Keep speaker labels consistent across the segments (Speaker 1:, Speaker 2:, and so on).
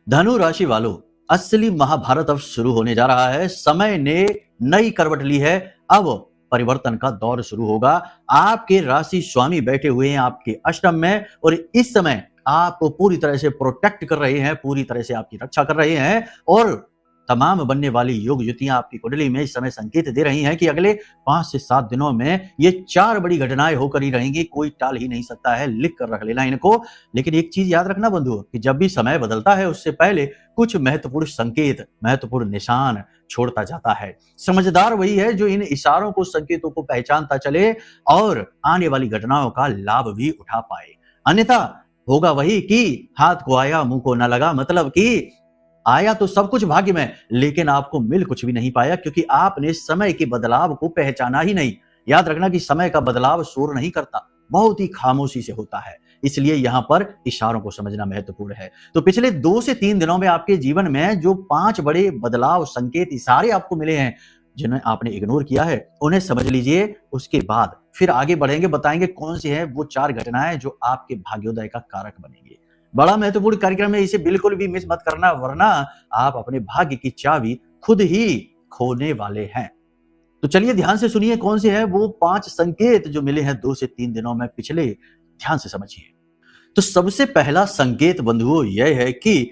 Speaker 1: धनु राशि वालों, असली महाभारत अब शुरू होने जा रहा है। समय ने नई करवट ली है। अब परिवर्तन का दौर शुरू होगा। आपके राशि स्वामी बैठे हुए हैं आपके अष्टम में और इस समय आपको पूरी तरह से प्रोटेक्ट कर रहे हैं, पूरी तरह से आपकी रक्षा कर रहे हैं और तमाम बनने वाली योग युतियां आपकी कुंडली में इस समय संकेत दे रही हैं कि अगले 5 से 7 दिनों में ये 4 बड़ी घटनाएं होकर ही रहेंगी। कोई टाल ही नहीं सकता है, लिख कर रख लेना इनको। लेकिन एक चीज याद रखना बंधुओं कि जब भी समय बदलता है उससे पहले कुछ महत्वपूर्ण संकेत, महत्वपूर्ण निशान छोड़ता जाता है। समझदार वही है जो इन इशारों को, संकेतों को पहचानता चले और आने वाली घटनाओं का लाभ भी उठा पाए। अन्यथा होगा वही कि हाथ को आया मुंह को न लगा, मतलब कि आया तो सब कुछ भाग्य में, लेकिन आपको मिल कुछ भी नहीं पाया क्योंकि आपने समय के बदलाव को पहचाना ही नहीं। याद रखना कि समय का बदलाव शोर नहीं करता, बहुत ही खामोशी से होता है। इसलिए यहां पर इशारों को समझना महत्वपूर्ण है। तो पिछले 2 से 3 दिनों में आपके जीवन में जो 5 बड़े बदलाव, संकेत, इशारे आपको मिले हैं, जिन्हें आपने इग्नोर किया है, उन्हें समझ लीजिए। उसके बाद फिर आगे बढ़ेंगे, बताएंगे कौन सी है वो 4 घटनाएं जो आपके भाग्योदय का कारक बनेंगे। बड़ा महत्वपूर्ण कार्यक्रम है, इसे बिल्कुल भी मिस मत करना, वरना आप अपने भाग्य की चाबी खुद ही खोने वाले हैं। तो चलिए ध्यान से सुनिए कौन से हैं वो 5 संकेत जो मिले हैं 2 से 3 दिनों में पिछले। ध्यान से समझिए। तो सबसे पहला संकेत बंधुओं यह है कि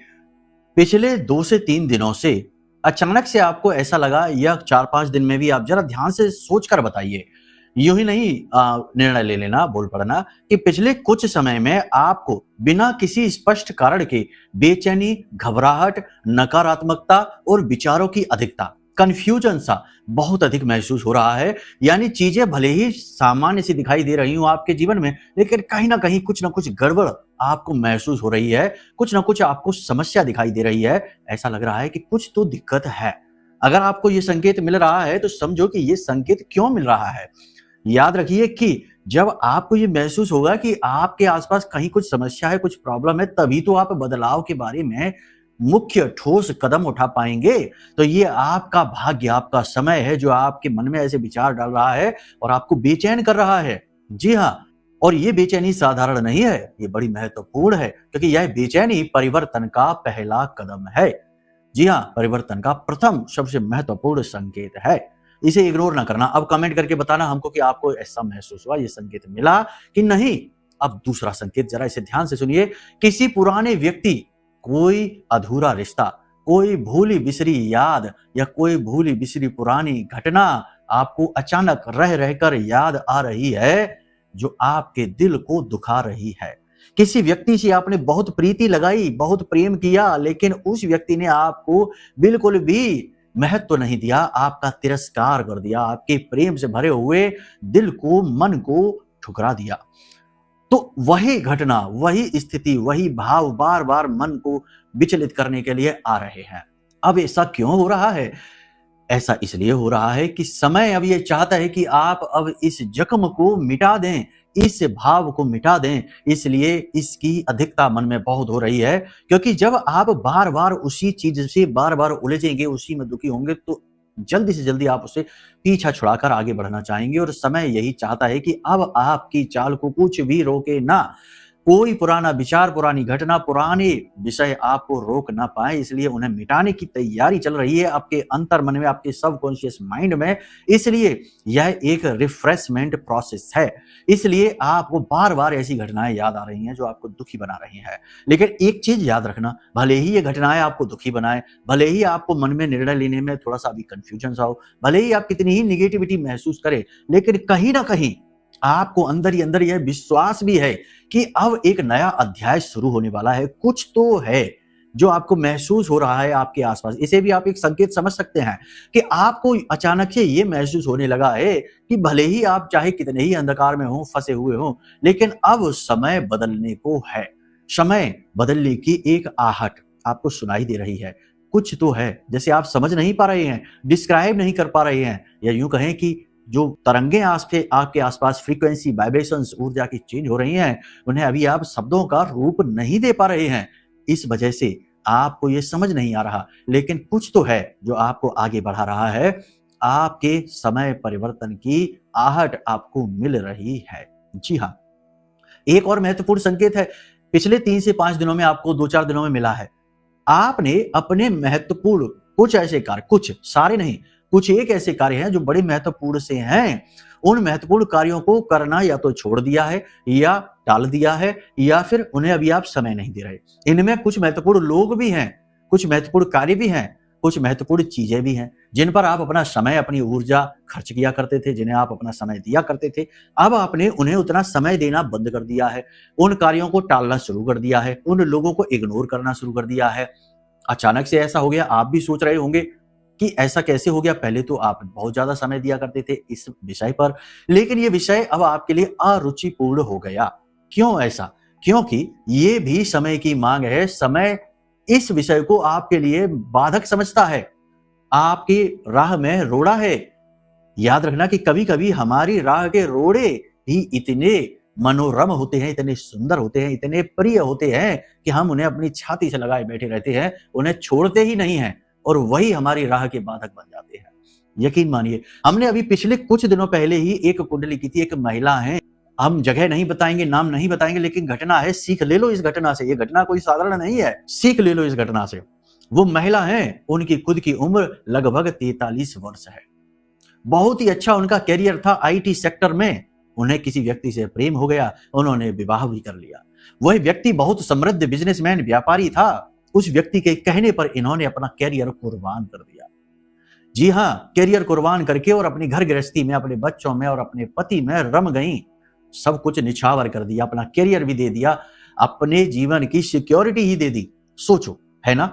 Speaker 1: पिछले 2 से 3 दिनों से अचानक से आपको ऐसा लगा, या 4-5 दिन में भी, आप जरा ध्यान से सोचकर बताइए, यूं ही नहीं निर्णय ले लेना, बोल पड़ना, कि पिछले कुछ समय में आपको बिना किसी स्पष्ट कारण के बेचैनी, घबराहट, नकारात्मकता और विचारों की अधिकता, कंफ्यूजन सा बहुत अधिक महसूस हो रहा है। यानी चीजें भले ही सामान्य सी दिखाई दे रही हूं आपके जीवन में, लेकिन कहीं ना कहीं कुछ ना कुछ गड़बड़ आपको महसूस हो रही है, कुछ ना कुछ आपको समस्या दिखाई दे रही है। ऐसा लग रहा है कि कुछ तो दिक्कत है। अगर आपको ये संकेत मिल रहा है तो समझो कि ये संकेत क्यों मिल रहा है। याद रखिए कि जब आपको ये महसूस होगा कि आपके आसपास कहीं कुछ समस्या है, कुछ प्रॉब्लम है, तभी तो आप बदलाव के बारे में मुख्य ठोस कदम उठा पाएंगे। तो ये आपका भाग्य, आपका समय है जो आपके मन में ऐसे विचार डाल रहा है और आपको बेचैन कर रहा है। जी हाँ, और ये बेचैनी साधारण नहीं है, ये बड़ी महत्वपूर्ण है क्योंकि यह बेचैनी परिवर्तन का पहला कदम है। जी हाँ, परिवर्तन का प्रथम सबसे महत्वपूर्ण संकेत है। इसे इग्नोर ना करना। अब कमेंट करके बताना हमको कि आपको ऐसा महसूस हुआ, ये संकेत मिला कि नहीं। अब दूसरा संकेत, जरा इसे ध्यान से सुनिए। किसी पुराने व्यक्ति, कोई अधूरा रिश्ता, कोई भूली बिसरी याद या कोई भूली बिसरी पुरानी घटना आपको अचानक रह रहकर याद आ रही है, जो आपके दिल को दुखा रही है। किसी व्यक्ति से आपने बहुत प्रीति लगाई, बहुत प्रेम किया, लेकिन उस व्यक्ति ने आपको बिल्कुल भी महत्व तो नहीं दिया, आपका तिरस्कार कर दिया, आपके प्रेम से भरे हुए दिल को, मन को ठुकरा दिया। तो वही घटना, वही स्थिति, वही भाव बार बार मन को विचलित करने के लिए आ रहे हैं। अब ऐसा क्यों हो रहा है? ऐसा इसलिए हो रहा है कि समय अब ये चाहता है कि आप अब इस जख्म को मिटा दें, इस भाव को मिटा दें। इसलिए इसकी अधिकता मन में बहुत हो रही है, क्योंकि जब आप बार बार उसी चीज से बार बार उलझेंगे, उसी में दुखी होंगे, तो जल्दी से जल्दी आप उससे पीछा छुड़ाकर आगे बढ़ना चाहेंगे। और समय यही चाहता है कि अब आपकी चाल को कुछ भी रोके ना। कोई पुराना विचार, पुरानी घटना, पुराने विषय आपको रोक ना पाए, इसलिए उन्हें मिटाने की तैयारी चल रही है आपके अंतर मन में, आपके सबकॉन्शियस माइंड में। इसलिए यह एक रिफ्रेशमेंट प्रोसेस है। इसलिए आपको बार बार ऐसी घटनाएं याद आ रही हैं जो आपको दुखी बना रही हैं। लेकिन एक चीज याद रखना, भले ही ये घटनाएं आपको दुखी बनाए, भले ही आपको मन में निर्णय लेने में थोड़ा सा अभी कंफ्यूजन सा हो, भले ही आप कितनी ही निगेटिविटी महसूस करें, लेकिन कहीं ना कहीं आपको अंदर ही अंदर यह विश्वास भी है कि अब एक नया अध्याय शुरू होने वाला है। कुछ तो है जो आपको महसूस हो रहा है आपके आसपास। इसे भी आप एक संकेत समझ सकते हैं कि आपको अचानक से ये महसूस होने लगा है कि भले ही आप चाहे कितने ही अंधकार में हो, फंसे हुए हो, लेकिन अब समय बदलने को है। समय बदलने की एक आहट आपको सुनाई दे रही है। कुछ तो है, जैसे आप समझ नहीं पा रहे हैं, डिस्क्राइब नहीं कर पा रहे हैं, या यूं कहें कि जो तरंगे आपके आसपास, फ्रीक्वेंसी, वाइब्रेशंस, ऊर्जा की चेंज हो रही हैं, उन्हें अभी आप शब्दों का रूप नहीं दे पा रहे हैं। इस वजह से आपको ये समझ नहीं आ रहा, लेकिन कुछ तो है जो आपको आगे बढ़ा रहा है। आपके समय परिवर्तन की आहट आपको मिल रही है। जी हाँ, एक और महत्वपूर्ण संकेत है, पिछले 3 से 5 दिनों में आपको 2-4 दिनों में मिला है। आपने अपने महत्वपूर्ण कुछ ऐसे कार्य, कुछ सारे नहीं, कुछ एक ऐसे कार्य हैं जो बड़े महत्वपूर्ण से हैं, उन महत्वपूर्ण कार्यों को करना या तो छोड़ दिया है या टाल दिया है या फिर उन्हें अभी आप समय नहीं दे रहे। इनमें कुछ महत्वपूर्ण लोग भी हैं, कुछ महत्वपूर्ण कार्य भी हैं, कुछ महत्वपूर्ण चीजें भी हैं जिन पर आप अपना समय, अपनी ऊर्जा खर्च किया करते थे, जिन्हें आप अपना समय दिया करते थे। अब आपने उन्हें उतना समय देना बंद कर दिया है, उन कार्यों को टालना शुरू कर दिया है, उन लोगों को इग्नोर करना शुरू कर दिया है। अचानक से ऐसा हो गया, आप भी सोच रहे होंगे कि ऐसा कैसे हो गया। पहले तो आप बहुत ज्यादा समय दिया करते थे इस विषय पर, लेकिन ये विषय अब आपके लिए अरुचिपूर्ण हो गया। क्यों ऐसा? क्योंकि ये भी समय की मांग है। समय इस विषय को आपके लिए बाधक समझता है, आपकी राह में रोड़ा है। याद रखना कि कभी कभी हमारी राह के रोड़े ही इतने मनोरम होते हैं, इतने सुंदर होते हैं, इतने प्रिय होते हैं कि हम उन्हें अपनी छाती से लगाए बैठे रहते हैं, उन्हें छोड़ते ही नहीं हैं और वही हमारी राह के बाधक बन जाते हैं। यकीन मानिए, हमने अभी पिछले कुछ दिनों पहले ही एक कुंडली की थी। एक महिला है, हम जगह नहीं बताएंगे, नाम नहीं बताएंगे, लेकिन घटना है, सीख ले लो इस घटना से। ये घटना कोई साधारण नहीं है, सीख ले लो इस घटना से। वो महिला है, उनकी खुद की उम्र लगभग 43 वर्ष है। बहुत ही अच्छा उनका कैरियर था आईटी सेक्टर में। उन्हें किसी व्यक्ति से प्रेम हो गया, उन्होंने विवाह भी कर लिया। वह व्यक्ति बहुत समृद्ध बिजनेसमैन, व्यापारी था। उस व्यक्ति के कहने पर इन्होंने अपना कैरियर कुर्बान कर दिया। जी हाँ, कैरियर कुर्बान करके और अपनी घर गृहस्थी में, अपने बच्चों में और अपने पति में रम गई। सब कुछ निछावर कर दिया, अपना कैरियर भी दे दिया, अपने जीवन की सिक्योरिटी ही दे दी। सोचो, है ना,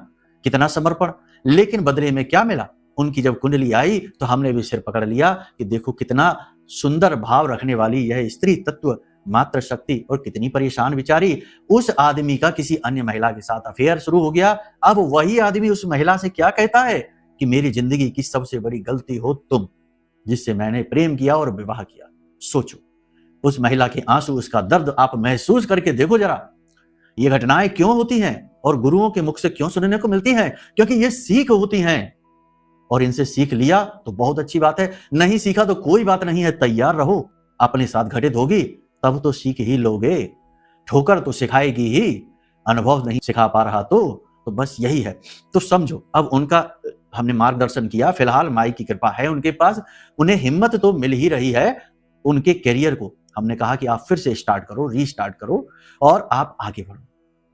Speaker 1: कितना समर्पण। लेकिन बदले में क्या मिला? उनकी जब कुंडली आई तो हमने भी सिर पकड़ लिया कि देखो कितना सुंदर भाव रखने वाली यह स्त्री तत्व, मात्र शक्ति, और कितनी परेशान बेचारी। उस आदमी का किसी अन्य महिला के साथ अफेयर शुरू हो गया। अब वही आदमी उस महिला से क्या कहता है कि मेरी जिंदगी की सबसे बड़ी गलती हो तुम, जिससे मैंने प्रेम किया और विवाह किया। सोचो, उस महिला के आंसू, उसका दर्द आप महसूस करके देखो जरा। ये घटनाएं क्यों होती हैं और गुरुओं के मुख से क्यों सुनने को मिलती हैं? क्योंकि ये सीख होती हैं, और इनसे सीख लिया तो बहुत अच्छी बात है, नहीं सीखा तो कोई बात नहीं है, तैयार रहो। अपने साथ घटित होगी तब तो सीख ही लोगे, ठोकर तो सिखाएगी ही, अनुभव नहीं सिखा पा रहा तो बस यही है। तो समझो, अब उनका हमने मार्गदर्शन किया, फिलहाल माई की कृपा है उनके पास, उन्हें हिम्मत तो मिल ही रही है। उनके करियर को हमने कहा कि आप फिर से स्टार्ट करो, रीस्टार्ट करो और आप आगे बढ़ो।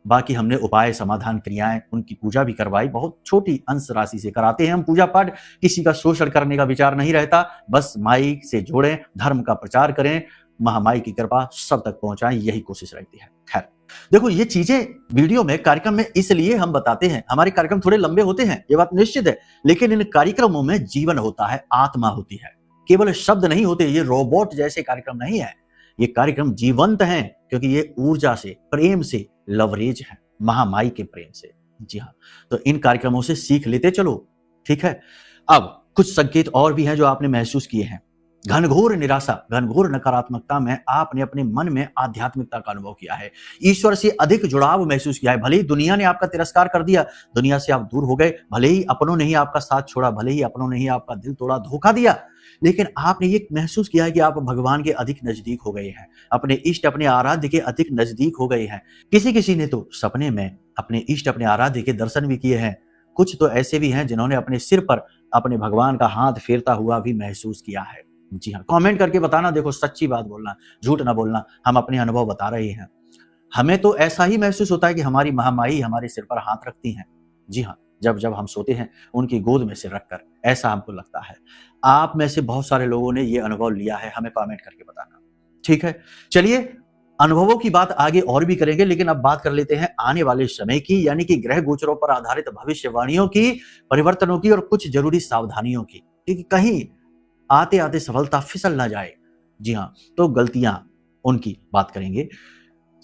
Speaker 1: बाकी हमने उपाय, समाधान, क्रियाएं, उनकी पूजा भी करवाई। बहुत छोटी अंश राशि से कराते हैं हम पूजा पाठ, किसी का शोषण करने का विचार नहीं रहता। बस माई से जोड़ें, धर्म का प्रचार करें, महामाई की कृपा सब तक पहुंचाएं, यही कोशिश रहती है। खैर, देखो ये चीजें वीडियो में, कार्यक्रम में इसलिए हम बताते हैं। हमारे कार्यक्रम थोड़े लंबे होते हैं, ये बात निश्चित है, लेकिन इन कार्यक्रमों में जीवन होता है, आत्मा होती है, केवल शब्द नहीं होते। ये रोबोट जैसे कार्यक्रम नहीं है, ये कार्यक्रम जीवंत हैं, क्योंकि ये ऊर्जा से, प्रेम से लवरेज है, महामाई के प्रेम से। जी हाँ, तो इन कार्यक्रमों से सीख लेते चलो, ठीक है। अब कुछ संकेत और भी हैं जो आपने महसूस किए हैं। घनघोर निराशा, घनघोर नकारात्मकता में आपने अपने मन में आध्यात्मिकता का अनुभव किया है, ईश्वर से अधिक जुड़ाव महसूस किया है। भले ही दुनिया ने आपका तिरस्कार कर दिया, दुनिया से आप दूर हो गए, भले ही अपनों ने ही आपका साथ छोड़ा, भले ही अपनों ने ही आपका दिल तोड़ा, धोखा दिया, लेकिन आपने ये महसूस किया है कि आप भगवान के अधिक नजदीक हो गए हैं, अपने इष्ट, अपने आराध्य के अधिक नजदीक हो गए हैं। किसी किसी ने तो सपने में अपने इष्ट, अपने आराध्य के दर्शन भी किए हैं। कुछ तो ऐसे भी हैं जिन्होंने अपने सिर पर अपने भगवान का हाथ फेरता हुआ भी महसूस किया है। जी हाँ, कमेंट करके बताना। देखो, सच्ची बात बोलना, झूठ ना बोलना, हम अपने अनुभव बता रहे हैं। हमें तो ऐसा ही महसूस होता है कि हमारी महामाई हमारे सिर पर हाथ रखती हैं। जी हाँ, जब जब हम सोते हैं उनकी गोद में सिर रखकर, ऐसा हमको लगता है। आप में से बहुत सारे लोगों ने ये अनुभव लिया है, हमें कमेंट करके बताना, ठीक है। चलिए, अनुभवों की बात आगे और भी करेंगे, लेकिन अब बात कर लेते हैं आने वाले समय की, यानी कि ग्रह गोचरों पर आधारित भविष्यवाणियों की, परिवर्तनों की और कुछ जरूरी सावधानियों की, क्योंकि कहीं आते आते सफलता फिसल ना जाए। जी हाँ, तो गलतियां, उनकी बात करेंगे।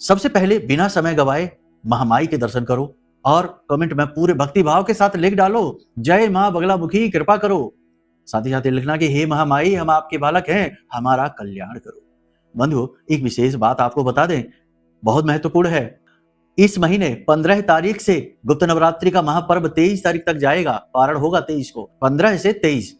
Speaker 1: सबसे पहले बिना समय गवाए महामाई के दर्शन करो और कमेंट में पूरे भक्ति भाव के साथ लिख डालो, जय मां बगलामुखी कृपा करो। साथ ही साथ लिखना कि हे महामाई, हम आपके बालक हैं, हमारा कल्याण करो। बंधुओं, एक विशेष बात आपको बता दें, बहुत महत्वपूर्ण है। इस महीने 15 तारीख से गुप्त नवरात्रि का महापर्व 23 तारीख तक जाएगा। पारण होगा 23 को, 15 से 23।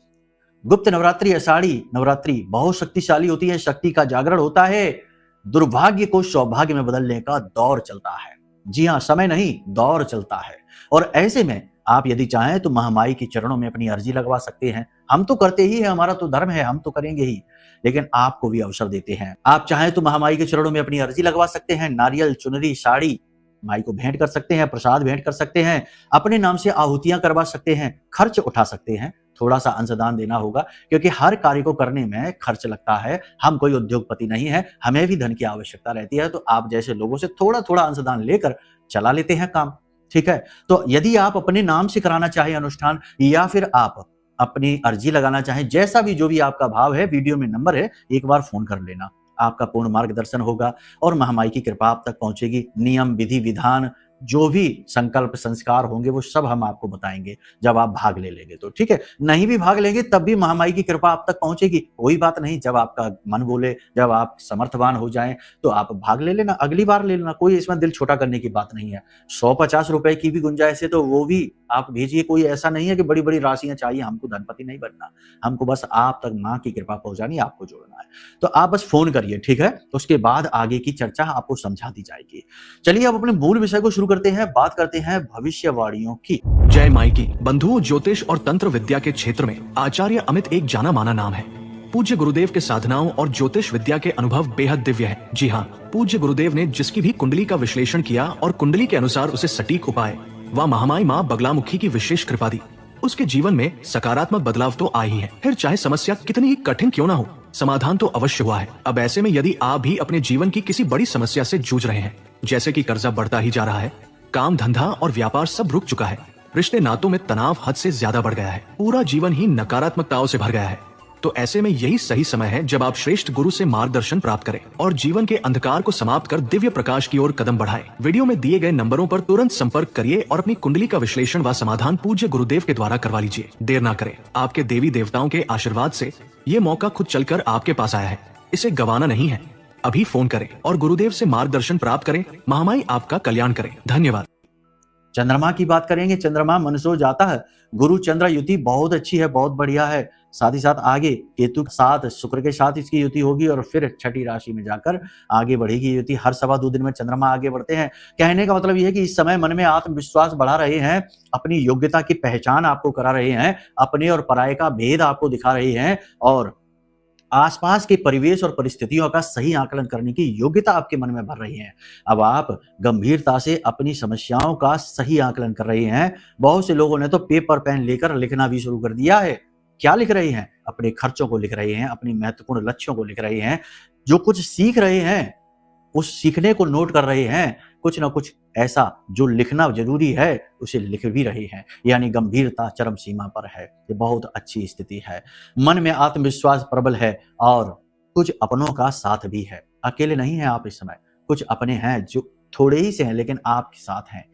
Speaker 1: गुप्त नवरात्रि, आषाढ़ी नवरात्रि बहुत शक्तिशाली होती है, शक्ति का जागरण होता है, दुर्भाग्य को सौभाग्य में बदलने का दौर चलता है। जी हाँ, समय नहीं, दौर चलता है। और ऐसे में आप यदि चाहें तो महामाई के चरणों में अपनी अर्जी लगवा सकते हैं। हम तो करते ही हैं, हमारा तो धर्म है, हम तो करेंगे ही, लेकिन आपको भी अवसर देते हैं। आप चाहें तो महामाई के चरणों में अपनी अर्जी लगवा सकते हैं। नारियल, चुनरी, साड़ी माई को भेंट कर सकते हैं, प्रसाद भेंट कर सकते हैं, अपने नाम से आहुतियां करवा सकते हैं, खर्च उठा सकते हैं। थोड़ा सा अंशदान देना होगा, क्योंकि हर कार्य को करने में खर्च लगता है। हम कोई उद्योगपति नहीं है, हमें भी धन की आवश्यकता रहती है, तो आप जैसे लोगों से थोड़ा थोड़ा अंशदान लेकर चला लेते हैं काम। ठीक है, तो यदि आप अपने नाम से कराना चाहें अनुष्ठान, या फिर आप अपनी अर्जी लगाना चाहें, जैसा भी जो भी आपका भाव है, वीडियो में नंबर है, एक बार फोन कर लेना। आपका पूर्ण मार्गदर्शन होगा और महामाई की कृपा आप तक पहुंचेगी। नियम, विधि, विधान, जो भी संकल्प संस्कार होंगे वो सब हम आपको बताएंगे जब आप भाग ले लेंगे तो। ठीक है, नहीं भी भाग लेंगे तब भी महामाई की कृपा आप तक पहुंचेगी, कोई बात नहीं। जब आपका मन बोले, जब आप समर्थवान हो जाएं तो आप भाग ले लेना, अगली बार ले लेना, कोई इसमें दिल छोटा करने की बात नहीं है। 150 रुपए की भी गुंजाइश है तो वो भी आप भेजिए। कोई ऐसा नहीं है कि बड़ी बड़ी राशियां चाहिए, हमको धनपति नहीं बनना, हमको बस आप तक माँ की कृपा पहुंचानी, आपको जोड़ना है। तो आप बस फोन करिए, ठीक है, उसके बाद आगे की चर्चा आपको समझा दी जाएगी। चलिए अब अपने मूल विषय को शुरू करते हैं, बात करते हैं भविष्यवाणियों की।
Speaker 2: जय माई की। बंधुओं, ज्योतिष और तंत्र विद्या के क्षेत्र में आचार्य अमित एक जाना माना नाम है। पूज्य गुरुदेव के साधनाओं और ज्योतिष विद्या के अनुभव बेहद दिव्य है। जी हाँ, पूज्य गुरुदेव ने जिसकी भी कुंडली का विश्लेषण किया और कुंडली के अनुसार उसे सटीक उपाय व महामाई माँ बगलामुखी की विशेष कृपा दी, उसके जीवन में सकारात्मक बदलाव तो आए ही है। फिर चाहे समस्या कितनी ही कठिन क्यों ना हो, समाधान तो अवश्य हुआ है। अब ऐसे में यदि आप भी अपने जीवन की किसी बड़ी समस्या से जूझ रहे हैं, जैसे कि कर्जा बढ़ता ही जा रहा है, काम धंधा और व्यापार सब रुक चुका है, रिश्ते नातों में तनाव हद से ज्यादा बढ़ गया है, पूरा जीवन ही नकारात्मकताओं से भर गया है, तो ऐसे में यही सही समय है जब आप श्रेष्ठ गुरु से मार्गदर्शन प्राप्त करें और जीवन के अंधकार को समाप्त कर दिव्य प्रकाश की ओर कदम बढ़ाएं। वीडियो में दिए गए नंबरों पर तुरंत संपर्क करिए और अपनी कुंडली का विश्लेषण व समाधान पूज्य गुरुदेव के द्वारा करवा लीजिए। देर ना करें, आपके देवी देवताओं के आशीर्वाद से ये मौका खुद चलकर आपके पास आया है, इसे गंवाना नहीं है। अभी फोन करें और गुरुदेव से मार्गदर्शन प्राप्त करें। महामाई आपका कल्याण करें। धन्यवाद।
Speaker 1: चंद्रमा की बात करेंगे। चंद्रमा मनसो जाता है, गुरु चंद्र युति बहुत अच्छी है, बहुत बढ़िया है। साथ ही साथ आगे केतु के साथ, शुक्र के साथ इसकी युति होगी और फिर छठी राशि में जाकर आगे बढ़ेगी युति। हर 2.25 दिन में चंद्रमा आगे बढ़ते हैं। कहने का मतलब यह है कि इस समय मन में आत्मविश्वास बढ़ा रहे हैं, अपनी योग्यता की पहचान आपको करा रहे हैं, अपने और पराये का भेद आपको दिखा रहे हैं और आसपास के परिवेश और परिस्थितियों का सही आकलन करने की योग्यता आपके मन में भर रही है। अब आप गंभीरता से अपनी समस्याओं का सही आकलन कर रहे हैं। बहुत से लोगों ने तो पेपर पेन लेकर लिखना भी शुरू कर दिया है। क्या लिख रहे हैं? अपने खर्चों को लिख रहे हैं, अपनी महत्वपूर्ण लक्ष्यों को लिख रहे हैं, जो कुछ सीख रहे हैं उस सीखने को नोट कर रहे हैं, कुछ ना कुछ ऐसा जो लिखना जरूरी है उसे लिख भी रहे हैं। यानी गंभीरता चरम सीमा पर है। ये बहुत अच्छी स्थिति है। मन में आत्मविश्वास प्रबल है और कुछ अपनों का साथ भी है। अकेले नहीं है आप इस समय, कुछ अपने हैं जो थोड़े ही से हैं लेकिन आपके साथ हैं,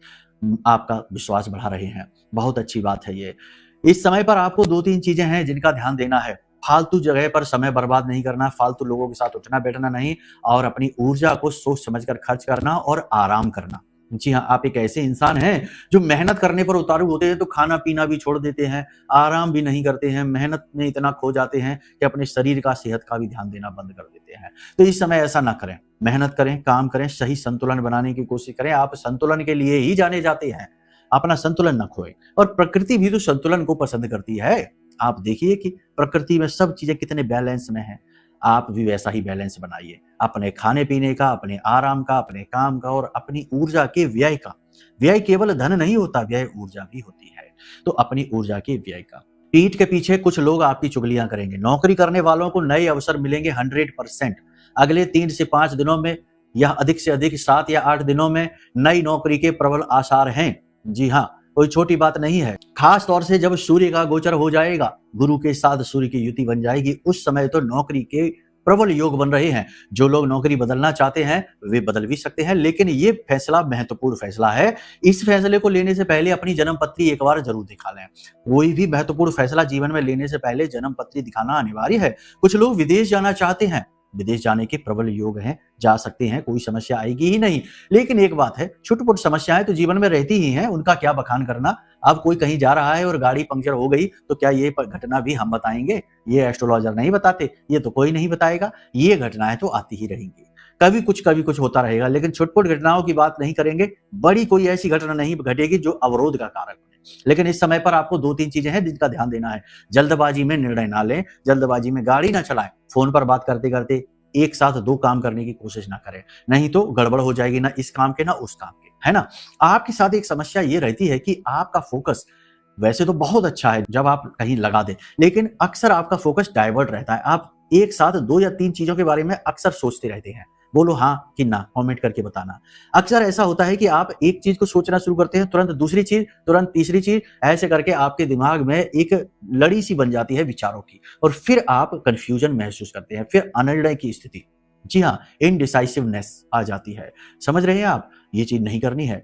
Speaker 1: आपका विश्वास बढ़ा रहे हैं। बहुत अच्छी बात है ये। इस समय पर आपको 2-3 चीजें हैं जिनका ध्यान देना है। फालतू जगह पर समय बर्बाद नहीं करना, फालतू लोगों के साथ उठना बैठना नहीं और अपनी ऊर्जा को सोच समझकर खर्च करना और आराम करना। जी हाँ, आप एक ऐसे इंसान हैं जो मेहनत करने पर उतारू होते हैं तो खाना पीना भी छोड़ देते हैं, आराम भी नहीं करते हैं, मेहनत में इतना खो जाते हैं कि अपने शरीर का, सेहत का भी ध्यान देना बंद कर देते हैं। तो इस समय ऐसा ना करें, मेहनत करें, काम करें, सही संतुलन बनाने की कोशिश करें। आप संतुलन के लिए ही जाने जाते हैं, अपना संतुलन न खोए। और प्रकृति भी तो संतुलन को पसंद करती है। आप देखिए कि प्रकृति में सब चीजें कितने बैलेंस में हैं। आप भी वैसा ही बैलेंस बनाइए, अपने खाने पीने का, अपने आराम का, अपने काम का और अपनी ऊर्जा के व्यय का। व्यय केवल धन नहीं होता, व्यय ऊर्जा भी होती है। तो अपनी ऊर्जा के व्यय का। पीठ के पीछे कुछ लोग आपकी चुगलियां करेंगे। नौकरी करने वालों को नए अवसर मिलेंगे 100%। अगले 3 से 5 दिनों में या अधिक से अधिक 7 या 8 दिनों में नई नौकरी के प्रबल आसार हैं। जी हाँ, कोई छोटी बात नहीं है। खास तौर से जब सूर्य का गोचर हो जाएगा, गुरु के साथ सूर्य की युति बन जाएगी, उस समय तो नौकरी के प्रबल योग बन रहे हैं। जो लोग नौकरी बदलना चाहते हैं वे बदल भी सकते हैं, लेकिन ये फैसला महत्वपूर्ण फैसला है। इस फैसले को लेने से पहले अपनी जन्म पत्री एक बार जरूर दिखा लें। कोई भी महत्वपूर्ण फैसला जीवन में लेने से पहले जन्म पत्री दिखाना अनिवार्य है। कुछ लोग विदेश जाना चाहते हैं, विदेश जाने के प्रबल योग हैं, जा सकते हैं, कोई समस्या आएगी ही नहीं। लेकिन एक बात है, छोटी-मोटी समस्याएं तो जीवन में रहती ही हैं, उनका क्या बखान करना। अब कोई कहीं जा रहा है और गाड़ी पंक्चर हो गई तो क्या ये घटना भी हम बताएंगे? ये एस्ट्रोलॉजर नहीं बताते, ये तो कोई नहीं बताएगा। ये घटनाएं तो आती ही रहेंगी। कभी कुछ होता रहेगा, लेकिन छुटपुट घटनाओं की बात नहीं करेंगे। बड़ी कोई ऐसी घटना नहीं घटेगी जो अवरोध का कारक बने। लेकिन इस समय पर आपको 2-3 चीजें हैं जिनका ध्यान देना है। जल्दबाजी में निर्णय ना लें, जल्दबाजी में गाड़ी ना चलाएं, फोन पर बात करते-करते एक साथ 2 काम करने की कोशिश ना करें, नहीं तो गड़बड़ हो जाएगी, ना इस काम के ना उस काम के, है ना? आपके साथ एक समस्या ये रहती है कि आपका फोकस वैसे तो बहुत अच्छा है जब आप कहीं लगा दें, लेकिन अक्सर आपका फोकस डाइवर्ट रहता है। आप एक साथ 2 या 3 चीजों के बारे में अक्सर सोचते रहते हैं। बोलो हाँ कि ना, कमेंट करके बताना। अक्सर ऐसा होता है कि आप एक चीज को सोचना शुरू करते हैं, तुरंत दूसरी चीज, तुरंत तीसरी चीज, ऐसे करके आपके दिमाग में एक लड़ी सी बन जाती है विचारों की, और फिर आप कंफ्यूजन महसूस करते हैं, फिर अनिर्णय की स्थिति, जी हाँ, इनडिसाइसिवनेस आ जाती है। समझ रहे हैं आप? ये चीज नहीं करनी है।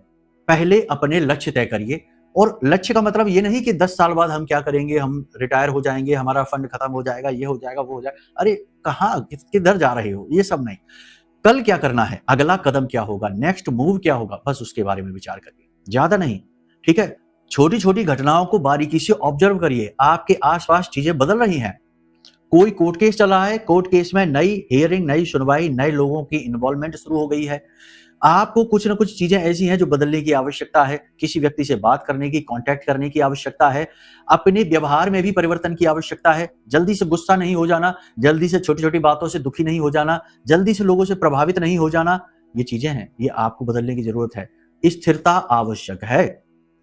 Speaker 1: पहले अपने लक्ष्य तय करिए, और लक्ष्य का मतलब ये नहीं कि 10 साल बाद हम क्या करेंगे, हम रिटायर हो जाएंगे, हमारा फंड खत्म हो जाएगा, ये हो जाएगा, वो हो जाएगा। अरे कहाँ, किधर जा रहे हो? ये सब नहीं। कल क्या करना है, अगला कदम क्या होगा, नेक्स्ट मूव क्या होगा, बस उसके बारे में विचार करिए, ज्यादा नहीं। ठीक है? छोटी छोटी घटनाओं को बारीकी से ऑब्जर्व करिए। आपके आसपास चीजें बदल रही हैं। कोई कोर्ट केस चला है, कोर्ट केस में नई हियरिंग, नई सुनवाई, नए लोगों की इन्वॉल्वमेंट शुरू हो गई है। आपको कुछ ना कुछ चीजें ऐसी हैं जो बदलने की आवश्यकता है। किसी व्यक्ति से बात करने की, कांटेक्ट करने की आवश्यकता है। अपने व्यवहार में भी परिवर्तन की आवश्यकता है। जल्दी से गुस्सा नहीं हो जाना, जल्दी से छोटी-छोटी बातों से दुखी नहीं हो जाना, जल्दी से लोगों से प्रभावित नहीं हो जाना। ये चीजें हैं, ये आपको बदलने की जरूरत है। स्थिरता आवश्यक है।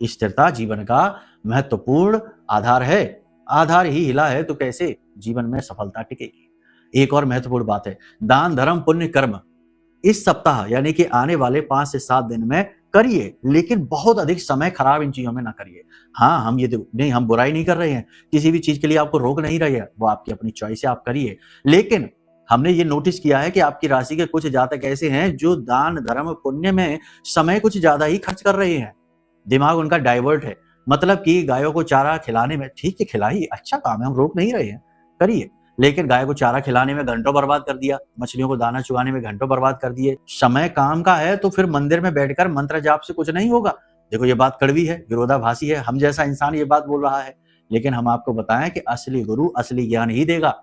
Speaker 1: स्थिरता जीवन का महत्वपूर्ण आधार है। आधार ही हिला है तो कैसे जीवन में सफलता टिकेगी। एक और महत्वपूर्ण बात है, दान, धर्म, पुण्य, कर्म इस सप्ताह यानी कि आने वाले 5 से 7 दिन में करिए, लेकिन बहुत अधिक समय खराब इन चीजों में ना करिए। हाँ, हम ये नहीं, हम बुराई नहीं कर रहे हैं, किसी भी चीज के लिए आपको रोक नहीं रहे हैं, वो आपकी अपनी चॉइस है, आप करिए। लेकिन हमने ये नोटिस किया है कि आपकी राशि के कुछ जातक ऐसे हैं जो दान, धर्म, पुण्य में समय कुछ ज्यादा ही खर्च कर रहे हैं। दिमाग उनका डाइवर्ट है। मतलब कि गायों को चारा खिलाने में, ठीक है खिलाइए, अच्छा काम है, हम रोक नहीं रहे हैं, करिए। लेकिन गाय को चारा खिलाने में घंटों बर्बाद कर दिया, मछलियों को दाना चुगाने में घंटों बर्बाद कर दिए। समय काम का है तो फिर मंदिर में बैठकर मंत्र जाप से कुछ नहीं होगा। देखो ये बात कड़वी है, विरोधाभासी है, हम जैसा इंसान ये बात बोल रहा है, लेकिन हम आपको बताएं कि असली गुरु असली ज्ञान ही देगा।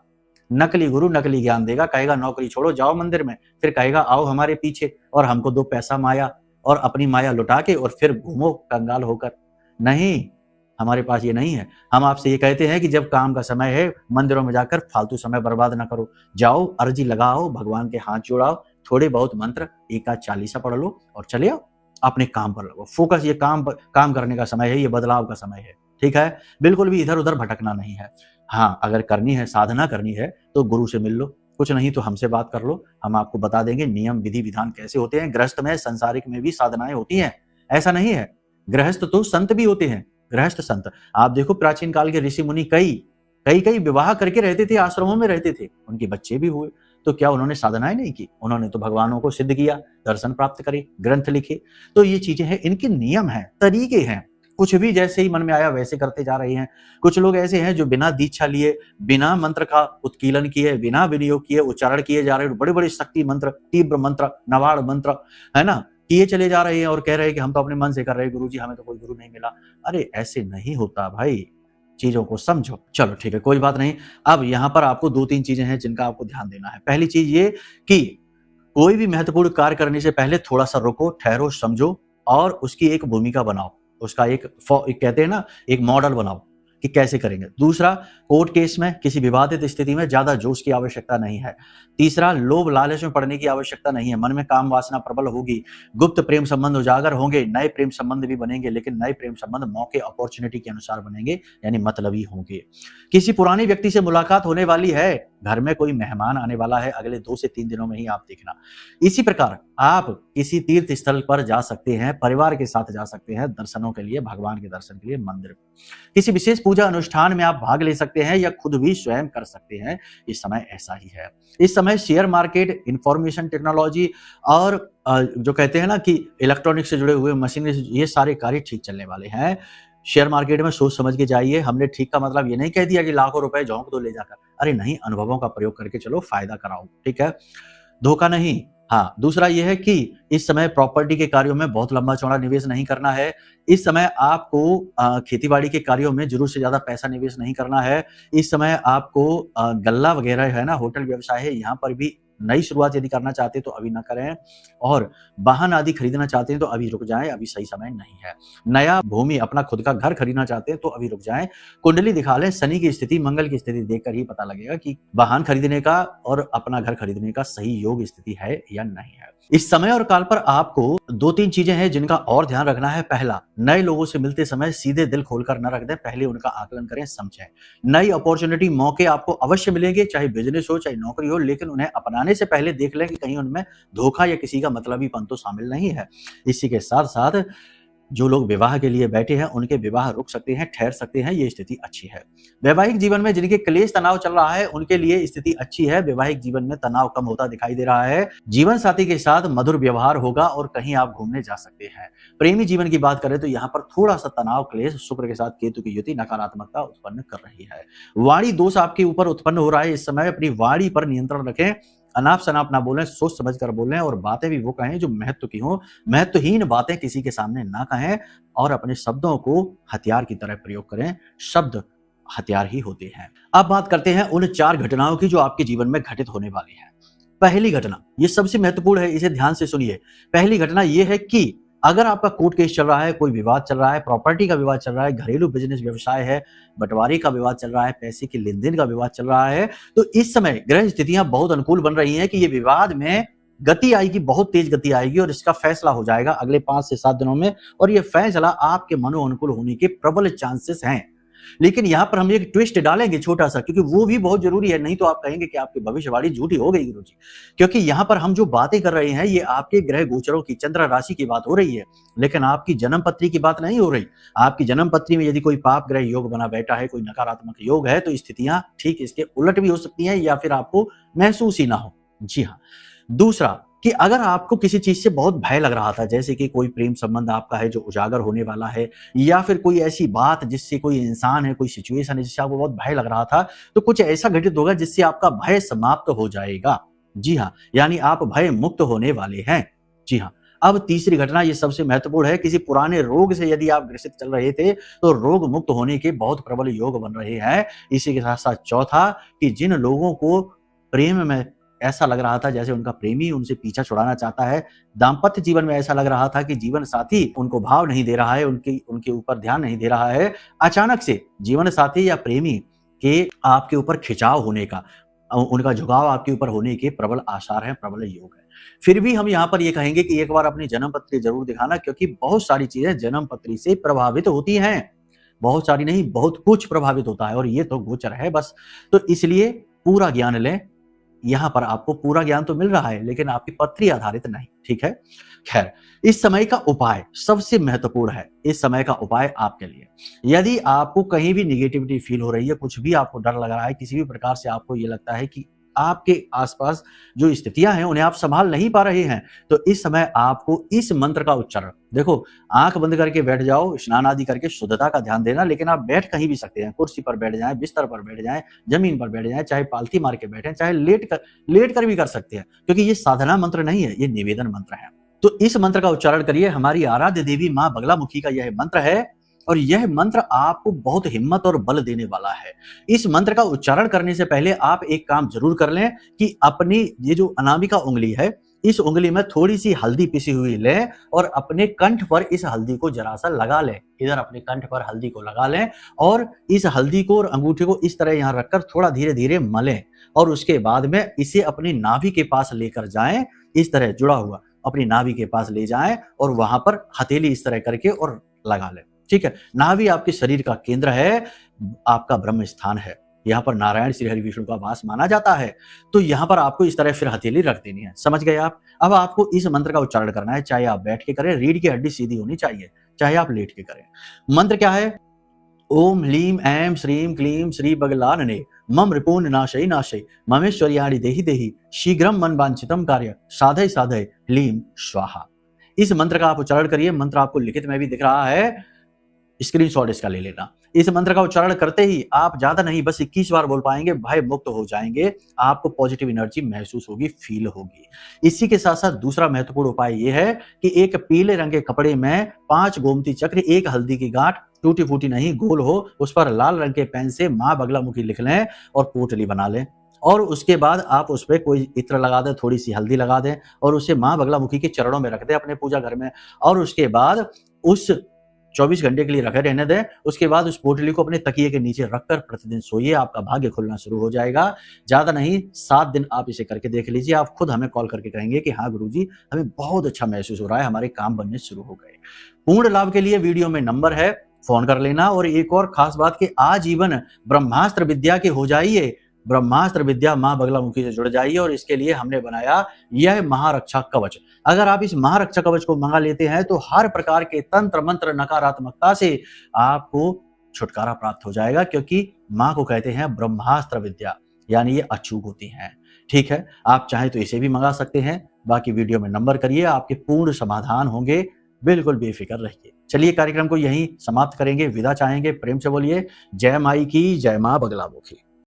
Speaker 1: नकली गुरु नकली ज्ञान देगा, कहेगा नौकरी छोड़ो जाओ मंदिर में, फिर कहेगा आओ हमारे पीछे और हमको दो पैसा माया, और अपनी माया लुटा के और फिर घूमो कंगाल होकर। नहीं, हमारे पास ये नहीं है। हम आपसे ये कहते हैं कि जब काम का समय है, मंदिरों में जाकर फालतू समय बर्बाद ना करो। जाओ, अर्जी लगाओ, भगवान के हाथ जोड़ाओ, थोड़े बहुत मंत्र, एक आध चालीसा पढ़ लो और चले आओ, अपने काम पर लगो। फोकस, ये काम करने का समय है, ये बदलाव का समय है। ठीक है? बिल्कुल भी इधर उधर भटकना नहीं है। हाँ, अगर करनी है, साधना करनी है तो गुरु से मिल लो, कुछ नहीं तो हमसे बात कर लो, हम आपको बता देंगे नियम विधि विधान कैसे होते हैं। गृहस्थ में, संसारिक में भी साधनाएं होती हैं, ऐसा नहीं है। गृहस्थ तो संत भी होते हैं, गृहस्थ संत। आप देखो प्राचीन काल के ऋषि मुनि कई विवाह करके रहते थे, आश्रमों में रहते थे, उनके बच्चे भी हुए। तो क्या उन्होंने साधनाएं नहीं की? उन्होंने तो भगवानों को सिद्ध किया, दर्शन प्राप्त करे, ग्रंथ लिखे। तो ये चीजें हैं, इनके नियम हैं, तरीके हैं। कुछ भी जैसे ही मन में आया वैसे करते जा रहे हैं। कुछ लोग ऐसे हैं जो बिना दीक्षा लिए, बिना मंत्र का उत्कीलन किए, बिना विनियोग किए उच्चारण किए जा रहे हैं। बड़े बड़े शक्ति मंत्र, तीव्र मंत्र, नवाड़ मंत्र, है ना, किए चले जा रहे हैं और कह रहे हैं कि हम तो अपने मन से कर रहे हैं गुरुजी, हमें तो कोई गुरु नहीं मिला। अरे ऐसे नहीं होता भाई, चीजों को समझो। चलो ठीक है, कोई बात नहीं। अब यहाँ पर आपको 2-3 चीजें हैं जिनका आपको ध्यान देना है। पहली चीज ये कि कोई भी महत्वपूर्ण कार्य करने से पहले थोड़ा सा रुको, ठहरो, समझो और उसकी एक भूमिका बनाओ, उसका एक कहते हैं ना, एक मॉडल बनाओ कि कैसे करेंगे। दूसरा, कोर्ट केस में, किसी विवादित स्थिति में ज्यादा जोश की आवश्यकता नहीं है। तीसरा, लोभ लालच में पड़ने की आवश्यकता नहीं है। मन में काम वासना प्रबल होगी, गुप्त प्रेम संबंध उजागर होंगे, नए प्रेम संबंध भी बनेंगे, लेकिन नए प्रेम संबंध मौके, अपॉर्चुनिटी के अनुसार बनेंगे, यानी मतलबी होंगे। किसी पुरानी व्यक्ति से मुलाकात होने वाली है, घर में कोई मेहमान आने वाला है अगले 2 से 3 दिनों में ही, आप देखना। इसी प्रकार आप किसी तीर्थ स्थल पर जा सकते हैं, परिवार के साथ जा सकते हैं दर्शनों के लिए, भगवान के दर्शन के लिए मंदिर। किसी विशेष पूजा अनुष्ठान में आप भाग ले सकते हैं या खुद भी स्वयं कर सकते हैं। इस समय ऐसा ही है। इस समय शेयर मार्केट, इंफॉर्मेशन टेक्नोलॉजी और जो कहते हैं ना कि इलेक्ट्रॉनिक से जुड़े हुए मशीनरी, ये सारे कार्य ठीक चलने वाले हैं। शेयर मार्केट में सोच समझ के जाइए। हमने ठीक का मतलब ये नहीं कह दिया कि लाखों रुपए झोंक दो ले जाकर। अरे नहीं, अनुभवों का प्रयोग करके चलो, फायदा कराओ। ठीक है? धोखा नहीं। हाँ, दूसरा यह है कि इस समय प्रॉपर्टी के कार्यों में बहुत लंबा चौड़ा निवेश नहीं करना है। इस समय आपको खेतीबाड़ी के कार्यों में जरूर से ज्यादा पैसा निवेश नहीं करना है। इस समय आपको गल्ला वगैरह है ना, होटल व्यवसाय है, यहाँ पर भी नई शुरुआत यदि करना चाहते हैं तो अभी ना करें, और वाहन आदि खरीदना चाहते हैं तो अभी रुक जाएं, अभी सही समय नहीं है। नया भूमि अपना खुद का घर खरीदना चाहते हैं तो अभी रुक जाएं। कुंडली दिखा लें, शनि की स्थिति, मंगल की स्थिति देखकर ही पता लगेगा कि वाहन खरीदने का और अपना घर खरीदने का सही योग स्थिति है या नहीं है। इस समय और काल पर आपको 2-3 चीजें हैं जिनका और ध्यान रखना है। पहला, नए लोगों से मिलते समय सीधे दिल खोलकर न रख दें, पहले उनका आकलन करें, समझें। नई अपॉर्चुनिटी, मौके आपको अवश्य मिलेंगे, चाहे बिजनेस हो चाहे नौकरी हो, लेकिन उन्हें अपनाने से पहले देख लें कि कहीं उनमें धोखा या किसी का मतलबीपन तो शामिल नहीं है। इसी के साथ साथ जो लोग विवाह के लिए बैठे हैं उनके विवाह रुक सकते हैं, ठहर सकते हैं, ये स्थिति अच्छी है। वैवाहिक जीवन में जिनके क्लेश तनाव चल रहा है उनके लिए स्थिति अच्छी है, वैवाहिक जीवन में तनाव कम होता दिखाई दे रहा है। जीवन साथी के साथ मधुर व्यवहार होगा और कहीं आप घूमने जा सकते हैं। प्रेमी जीवन की बात करें तो यहाँ पर थोड़ा सा तनाव, क्लेश, शुक्र के साथ केतु की युति नकारात्मकता उत्पन्न कर रही है। वाणी दोष आपके ऊपर उत्पन्न हो रहा है, इस समय अपनी वाणी पर नियंत्रण रखें, अनाप शनाप ना बोलें, सोच समझ कर बोलें, और बातें भी वो कहें जो महत्व की हो। महत्वहीन बातें किसी के सामने ना कहें और अपने शब्दों को हथियार की तरह प्रयोग करें। शब्द हथियार ही होते हैं। अब बात करते हैं उन 4 घटनाओं की जो आपके जीवन में घटित होने वाली है। पहली घटना, ये सबसे महत्वपूर्ण है, इसे ध्यान से सुनिए। पहली घटना ये है कि अगर आपका कोर्ट केस चल रहा है, कोई विवाद चल रहा है, प्रॉपर्टी का विवाद चल रहा है, घरेलू बिजनेस व्यवसाय है, बंटवारे का विवाद चल रहा है, पैसे के लेन-देन का विवाद चल रहा है, तो इस समय ग्रह स्थितियां बहुत अनुकूल बन रही हैं कि ये विवाद में गति आएगी, बहुत तेज गति आएगी और इसका फैसला हो जाएगा अगले 5 से 7 दिनों में, और ये फैसला आपके मनो अनुकूल होने के प्रबल चांसेस हैं। लेकिन यहाँ पर हम एक ट्विस्ट डालेंगे छोटा सा, क्योंकि वो भी बहुत जरूरी है, नहीं तो आप कहेंगे कि आपकी भविष्यवाणी झूठी हो गई गुरुजी। क्योंकि यहाँ पर हम जो बातें कर रहे हैं ये आपके ग्रह गोचरों की, चंद्र राशि की बात हो रही है, लेकिन आपकी जन्म पत्री की बात नहीं हो रही। आपकी जन्म पत्री में यदि कोई पाप ग्रह योग बना बैठा है, कोई नकारात्मक योग है, तो स्थितियां ठीक इसके उलट भी हो सकती हैं या फिर आपको महसूस ही ना हो। जी हाँ। दूसरा, कि अगर आपको किसी चीज से बहुत भय लग रहा था, जैसे कि कोई प्रेम संबंध आपका है जो उजागर होने वाला है, या फिर कोई ऐसी बात जिससे कोई इंसान है, कोई सिचुएशन है जिससे आपको बहुत भय लग रहा था, तो कुछ ऐसा घटित होगा जिससे आपका भय समाप्त हो जाएगा। जी हाँ, यानी आप भय मुक्त होने वाले हैं। जी हाँ। अब तीसरी घटना, ये सबसे महत्वपूर्ण है, किसी पुराने रोग से यदि आप ग्रसित चल रहे थे तो रोग मुक्त होने के बहुत प्रबल योग बन रहे हैं। इसी के साथ साथ चौथा, कि जिन लोगों को प्रेम में ऐसा लग रहा था जैसे उनका प्रेमी उनसे पीछा छुड़ाना चाहता है, दाम्पत्य जीवन में ऐसा लग रहा था कि जीवन साथी उनको भाव नहीं दे रहा है, उनके ऊपर ध्यान नहीं दे रहा है, अचानक से जीवन साथी या प्रेमी के आपके ऊपर खिंचाव होने का, उनका झुकाव आपके ऊपर होने के प्रबल आसार हैं, प्रबल योग है। फिर भी हम यहाँ पर ये कहेंगे कि एक बार अपनी जन्म पत्री जरूर दिखाना, क्योंकि बहुत सारी चीजें जन्म पत्री से प्रभावित होती हैं, बहुत सारी नहीं, बहुत कुछ प्रभावित होता है, और ये तो गोचर है बस। तो इसलिए पूरा ज्ञान लें। यहाँ पर आपको पूरा ज्ञान तो मिल रहा है लेकिन आपकी पत्री आधारित नहीं, ठीक है। खैर, इस समय का उपाय सबसे महत्वपूर्ण है। इस समय का उपाय आपके लिए, यदि आपको कहीं भी निगेटिविटी फील हो रही है, कुछ भी आपको डर लग रहा है, किसी भी प्रकार से आपको ये लगता है कि आपके आसपास जो स्थितियां हैं उन्हें आप संभाल नहीं पा रहे हैं, तो इस समय आपको इस मंत्र का उच्चारण, देखो आंख बंद करके बैठ जाओ, स्नान आदि करके शुद्धता का ध्यान देना, लेकिन आप बैठ कहीं भी सकते हैं, कुर्सी पर बैठ जाएं, बिस्तर पर बैठ जाएं, जमीन पर बैठ जाएं, चाहे पालथी मार के बैठें, चाहे लेट कर भी कर सकते हैं, क्योंकि ये साधना मंत्र नहीं है, ये निवेदन मंत्र है। तो इस मंत्र का उच्चारण करिए। हमारी आराध्य देवी मां बगलामुखी का यह मंत्र है और यह मंत्र आपको बहुत हिम्मत और बल देने वाला है। इस मंत्र का उच्चारण करने से पहले आप एक काम जरूर कर लें कि अपनी ये जो अनामिका उंगली है, इस उंगली में थोड़ी सी हल्दी पिसी हुई लें और अपने कंठ पर इस हल्दी को जरा सा लगा लें। इधर अपने कंठ पर हल्दी को लगा लें और इस हल्दी को और अंगूठे को इस तरह यहाँ रखकर थोड़ा धीरे धीरे मलें, और उसके बाद में इसे अपनी नाभि के पास लेकर जाएं, इस तरह जुड़ा हुआ अपनी नाभि के पास ले जाएं और वहां पर हथेली इस तरह करके और लगा लें। ठीक है, नाभि आपके शरीर का केंद्र है, आपका ब्रह्म स्थान है, यहाँ पर नारायण श्री हरि विष्णु का वास माना जाता है। तो यहाँ पर आपको इस तरह फिर हथेली रख देनी है। समझ गए आप? अब आपको इस मंत्र का उच्चारण करना है, चाहे आप बैठ के करें, रीढ़ की हड्डी सीधी होनी चाहिए, चाहे आप लेट के करें। मंत्र क्या है? ओम ह्लीम ऐं श्रीं क्लीं श्री बगलानने मम रिपूर्ण नाशय नाशय ममेश्वर्याणि देहि देहि शीघ्रम मन वांछितम कार्य साधय साधय ह्लीं स्वाहा। इस मंत्र का आप उच्चारण करिए। मंत्र आपको लिखित में भी दिख रहा है, स्क्रीनशॉट इसका ले लेना। इस मंत्र का उच्चारण करते ही आप ज्यादा नहीं, बस 21 बार बोल पाएंगे, भय मुक्त हो जाएंगे, आपको पॉजिटिव एनर्जी महसूस होगी, फील होगी। इसी के साथ साथ दूसरा महत्वपूर्ण उपाय यह है कि एक पीले रंग के कपड़े में 5 गोमती चक्र, 1 हल्दी की गांठ, टूटी फूटी नहीं, गोल हो, उस पर लाल रंग के पेन से मां बगलामुखी लिख लें और पोटली बना लें। और उसके बाद आप उस पे कोई इत्र लगा दें, थोड़ी सी हल्दी लगा दें और उसे माँ बगलामुखी के चरणों में रख दें अपने पूजा घर में, और उसके बाद उस 24 घंटे के लिए रखे रहने दें। उसके बाद उस पोटली को अपने तकिए के नीचे रखकर प्रतिदिन सोइए, आपका भाग्य खुलना शुरू हो जाएगा। ज्यादा नहीं, 7 दिन आप इसे करके देख लीजिए, आप खुद हमें कॉल करके कहेंगे कि हाँ गुरुजी, हमें बहुत अच्छा महसूस हो रहा है, हमारे काम बनने शुरू हो गए। पूर्ण लाभ के लिए वीडियो में नंबर है, फोन कर लेना। और एक और खास बात कि आजीवन ब्रह्मास्त्र विद्या के हो जाइए, ब्रह्मास्त्र विद्या माँ बगलामुखी से जुड़ जाइए। और इसके लिए हमने बनाया यह महारक्षा कवच। अगर आप इस महारक्षा कवच को मंगा लेते हैं तो हर प्रकार के तंत्र मंत्र नकारात्मकता से आपको छुटकारा प्राप्त हो जाएगा, क्योंकि माँ को कहते हैं ब्रह्मास्त्र विद्या, यानी ये अचूक होती हैं। ठीक है, आप चाहे तो इसे भी मंगा सकते हैं। बाकी वीडियो में नंबर करिए, आपके पूर्ण समाधान होंगे, बिल्कुल बेफिक्र रहिए। चलिए कार्यक्रम को यहीं समाप्त करेंगे, विदा चाहेंगे, प्रेम से बोलिए जय माई की, जय माँ बगलामुखी।